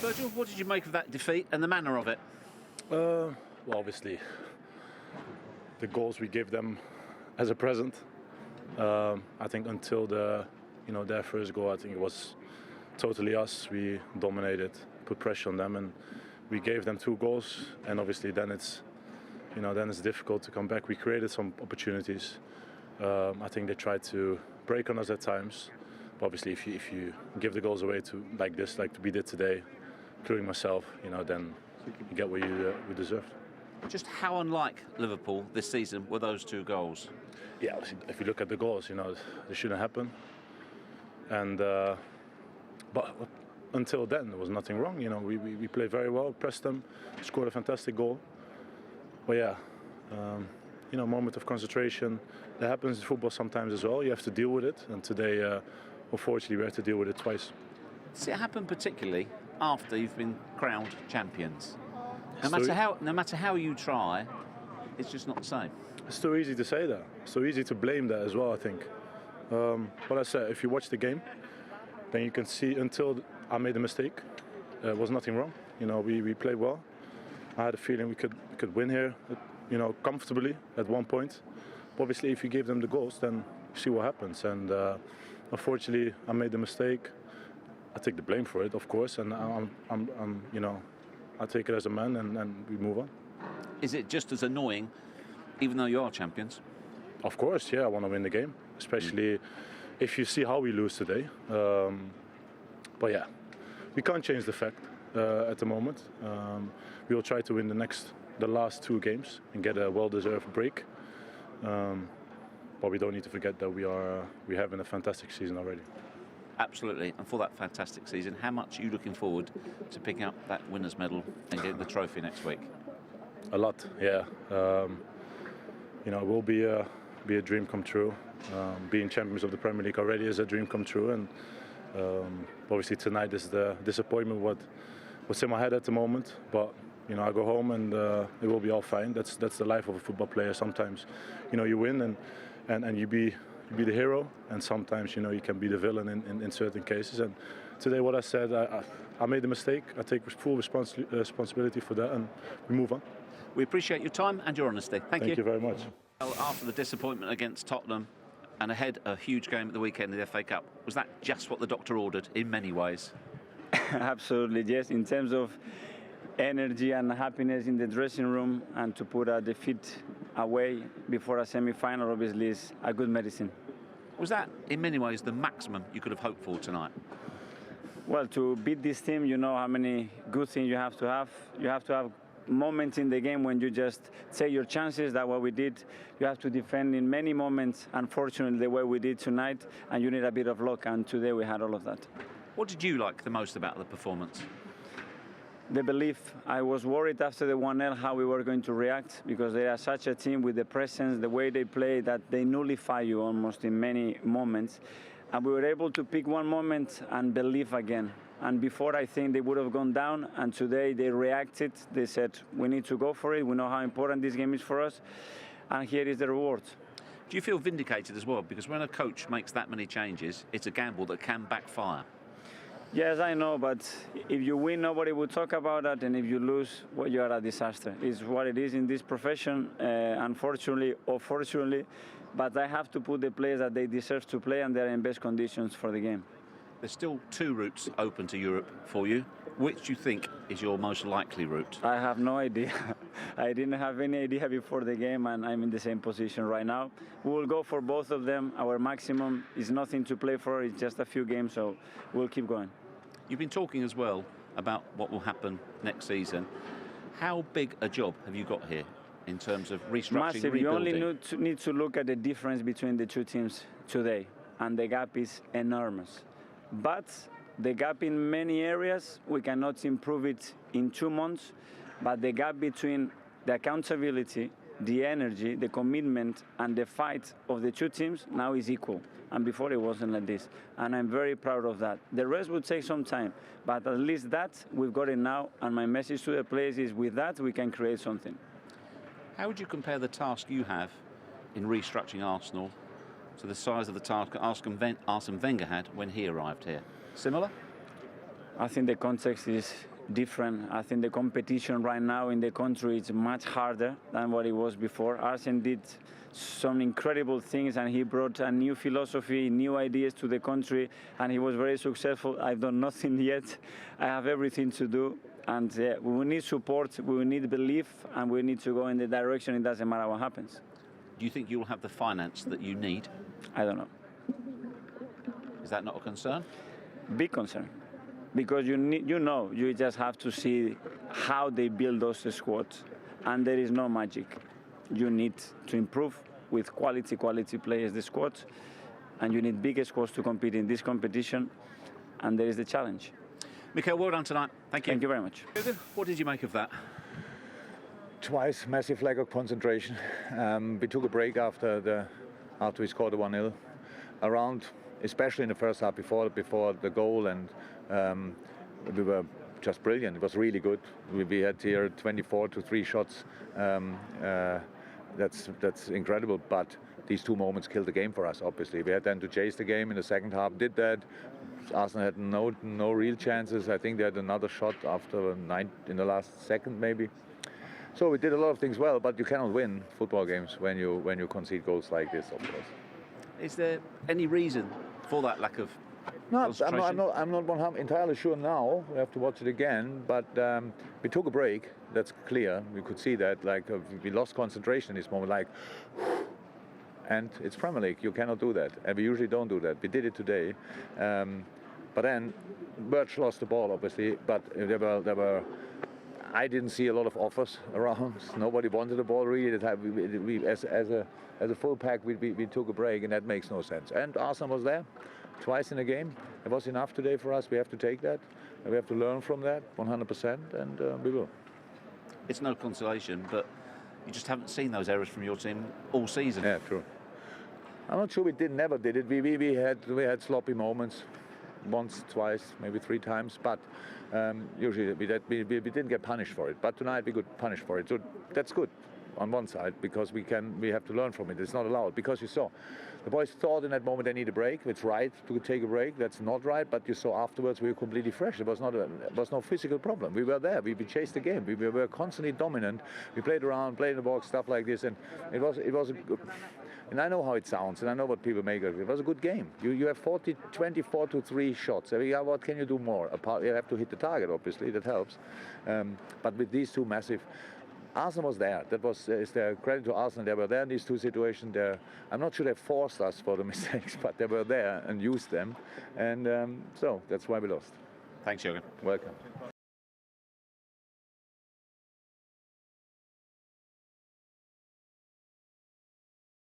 Virgil, what did you make of that defeat and the manner of it? Well, obviously, the goals we gave them as a present. I think until their first goal, I think it was totally us. We dominated, put pressure on them, and we gave them 2 goals. And obviously, then it's difficult to come back. We created some opportunities. I think they tried to break on us at times. But obviously, if you give the goals away to like this, like we did today, including myself, then you get what you deserved. Just how unlike Liverpool this season were those 2 goals? Yeah, if you look at the goals, they shouldn't happen. And but until then, there was nothing wrong. We played very well, pressed them, scored a fantastic goal. But yeah, moment of concentration. That happens in football sometimes as well. You have to deal with it. And today, unfortunately, we had to deal with it twice. Does it happen particularly after you've been crowned champions? No matter how you try, it's just not the same. It's too easy to say that. It's too easy to blame that as well, I think. But I said, if you watch the game, then you can see until I made a mistake, there was nothing wrong. We played well. I had a feeling we could win here, comfortably at one point. But obviously, if you give them the goals, then you see what happens. And unfortunately, I made the mistake. I take the blame for it, of course, and I take it as a man, and we move on. Is it just as annoying, even though you are champions? Of course, yeah, I want to win the game, especially if you see how we lose today. But yeah, we can't change the fact at the moment. We will try to win the last 2 games and get a well-deserved break. But we don't need to forget that we're having a fantastic season already. Absolutely, and for that fantastic season, how much are you looking forward to picking up that winner's medal and getting the trophy next week? A lot, yeah. It will be a dream come true. Being champions of the Premier League already is a dream come true, and obviously tonight is the disappointment what's in my head at the moment. But I go home and it will be all fine. That's the life of a football player. Sometimes you win and you be the hero, and sometimes you can be the villain in certain cases. And today, what I said, I made a mistake. I take full responsibility for that, and we move on. We appreciate your time and your honesty. Thank you. Thank you very much. Well, after the disappointment against Tottenham and ahead a huge game at the weekend in the FA Cup, was that just what the doctor ordered in many ways? Absolutely, yes. In terms of energy and happiness in the dressing room, and to put a defeat away before a semi-final obviously is a good medicine. Was that in many ways the maximum you could have hoped for tonight? Well, to beat this team, you know how many good things you have to have. You have to have moments in the game when you just take your chances. That's what we did. You have to defend in many moments, unfortunately, the way we did tonight, and you need a bit of luck, and today we had all of that. What did you like the most about the performance? The belief. I was worried after the 1-0 how we were going to react, because they are such a team with the presence, the way they play, that they nullify you almost in many moments. And we were able to pick one moment and believe again. And before, I think they would have gone down, and today they reacted. They said, we need to go for it. We know how important this game is for us, and here is the reward. Do you feel vindicated as well? Because when a coach makes that many changes, it's a gamble that can backfire. Yes, I know, but if you win, nobody will talk about that, and if you lose, well, you are a disaster. It's what it is in this profession, unfortunately or fortunately, but I have to put the players that they deserve to play, and they're in best conditions for the game. There's still 2 routes open to Europe for you. Which do you think is your most likely route? I have no idea. I didn't have any idea before the game, and I'm in the same position right now. We will go for both of them. Our maximum is nothing to play for. It's just a few games, so we'll keep going. You've been talking as well about what will happen next season. How big a job have you got here in terms of restructuring, Massive. rebuilding? You only need to look at the difference between the 2 teams today, and the gap is enormous. But the gap in many areas, we cannot improve it in 2 months, but the gap between the accountability, the energy, the commitment, and the fight of the 2 teams now is equal. And before it wasn't like this. And I'm very proud of that. The rest will take some time, but at least that, we've got it now. And my message to the players is, with that, we can create something. How would you compare the task you have in restructuring Arsenal to the size of the task Arsene Wenger had when he arrived here? Similar? I think the context is different. I think the competition right now in the country is much harder than what it was before. Arsene did some incredible things, and he brought a new philosophy, new ideas to the country, and he was very successful. I've done nothing yet. I have everything to do, and we need support, we need belief, and we need to go in the direction. It doesn't matter what happens. Do you think you'll have the finance that you need? I don't know. Is that not a concern? Big concern, because you just have to see how they build those squads, and there is no magic. You need to improve with quality players, the squad, and you need bigger squads to compete in this competition, and there is the challenge. Mikel, well done tonight. Thank you. Thank you very much. Jürgen, what did you make of that? Twice massive lack of concentration. We took a break after we scored the 1-0. Around, especially in the first half before the goal, and we were just brilliant. It was really good. We had here 24 to 3 shots. That's incredible. But these 2 moments killed the game for us. Obviously, we had then to chase the game in the second half. Did that. Arsenal had no real chances. I think they had another shot after in the last second maybe. So we did a lot of things well, but you cannot win football games when you concede goals like this, of course. Is there any reason for that lack of concentration? I'm not entirely sure now. We have to watch it again. But we took a break. That's clear. We could see that. We lost concentration in this moment. And it's Premier League. You cannot do that. And we usually don't do that. We did it today. But then Birch lost the ball, obviously. But there were. I didn't see a lot of offers around. Nobody wanted the ball really. We as a full pack, we took a break, and that makes no sense. And Arsenal was there twice in a game. It was enough today for us. We have to take that. And we have to learn from that 100%, and we will. It's no consolation, but you just haven't seen those errors from your team all season. Yeah, true. I'm not sure we never did it. We had sloppy moments, once, twice, maybe 3 times, but usually we didn't get punished for it. But tonight we got punished for it, so that's good on one side, because we have to learn from it. It's not allowed, because you saw the boys thought in that moment they need a break. It's right to take a break. That's not right, but you saw afterwards we were completely fresh. It was no physical problem. We were there. We chased the game. We were constantly dominant. We played around, played in the box, stuff like this, and it was a good. And I know how it sounds, and I know what people make of it. It was a good game. You have 24 to 3 shots. What can you do more? You have to hit the target, obviously. That helps. But with these 2 massive, Arsenal was there. That is their credit to Arsenal. They were there in these 2 situations. I'm not sure they forced us for the mistakes, but they were there and used them. And so that's why we lost. Thanks, Jürgen. Welcome.